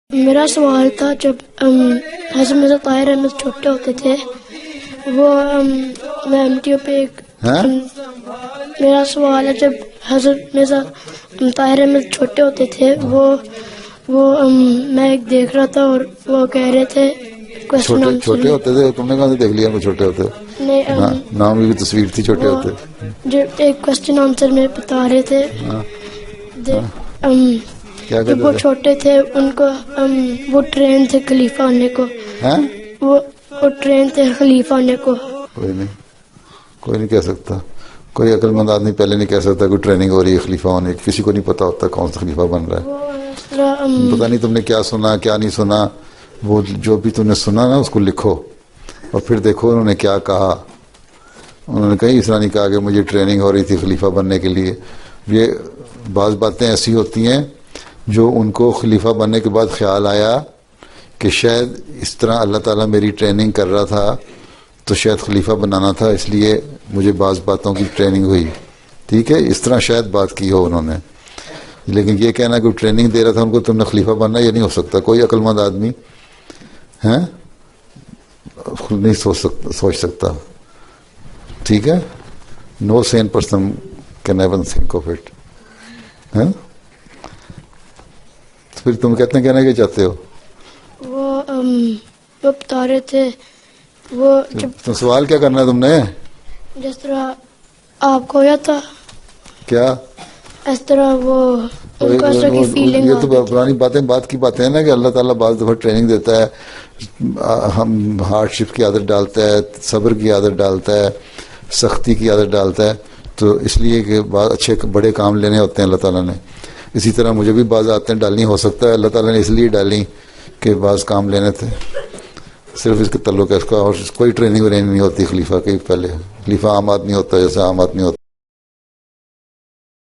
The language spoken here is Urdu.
میرا سوال تھا جب حضرت مرزا طاہر احمد چھوٹے ہوتے تھے وہ میں ایم پہ ایک میرا سوال ہے جب حضرت مرزا طاہر احمد چھوٹے ہوتے تھے وہ میں ایک دیکھ رہا تھا اور وہ کہہ رہے تھے چھوٹے ہوتے تھے. تم نے کہاں سے دیکھ لیا وہ چھوٹے ہوتے؟ نام کی بھی تصویر تھی چھوٹے ہوتے. جو ایک کوشچن آنسر میں بتا رہے تھے جب وہ چھوٹے تھے ان کو وہ ٹرین تھے خلیفہ ہونے کو. وہ ٹرین تھے خلیفہ ہونے کو. کوئی نہیں کہہ سکتا. کوئی عقل مند آدمی پہلے نہیں کہہ سکتا کوئی ٹریننگ ہو رہی ہے خلیفہ ہونے کی. کسی کو نہیں پتا ہوتا کون سا خلیفہ بن رہا ہے. پتہ نہیں تم نے کیا سنا کیا نہیں سنا. وہ جو بھی تم نے سنا نا اس کو لکھو اور پھر دیکھو انہوں نے کیا کہا. انہوں نے کہیں اس طرح نہیں کہا کہ مجھے ٹریننگ ہو رہی تھی خلیفہ بننے کے لیے. یہ بعض باتیں ایسی ہوتی ہیں جو ان کو خلیفہ بننے کے بعد خیال آیا کہ شاید اس طرح اللہ تعالیٰ میری ٹریننگ کر رہا تھا تو شاید خلیفہ بنانا تھا اس لیے مجھے بعض باتوں کی ٹریننگ ہوئی. ٹھیک ہے اس طرح شاید بات کی ہو انہوں نے. لیکن یہ کہنا کہ ٹریننگ دے رہا تھا ان کو تم نے خلیفہ بننا یہ نہیں ہو سکتا. کوئی عقل مند آدمی ہیں نہیں سوچ سکتا. ٹھیک ہے. No sane person can even think of it. پھر تم کہنا کیا چاہتے ہو؟ وہ بتا رہے تھے وہ تو سوال کیا کرنا ہے تم نے؟ جس طرح آپ کو ہوا تھا کیا اس طرح وہ ان کو اس طرح کی فیلنگ. یہ تو پرانی بات کی باتیں ہیں نا کہ اللہ تعالیٰ بعض دفعہ ٹریننگ دیتا ہے. ہم ہارڈ شپ کی عادت ڈالتا ہے صبر کی عادت ڈالتا ہے سختی کی عادت ڈالتا ہے تو اس لیے کہ بعض اچھے بڑے کام لینے ہوتے ہیں اللہ تعالیٰ نے. اسی طرح مجھے بھی بعض عادتیں ڈالنی ہو سکتا ہے اللہ تعالیٰ نے اس لیے ڈالی کہ بعض کام لینے تھے. صرف اس کے تعلق ہے اس کا. اور کوئی ٹریننگ وریننگ نہیں ہوتی خلیفہ کے. پہلے خلیفہ عام آدمی ہوتا ہے جیسے عام آدمی ہوتا ہے.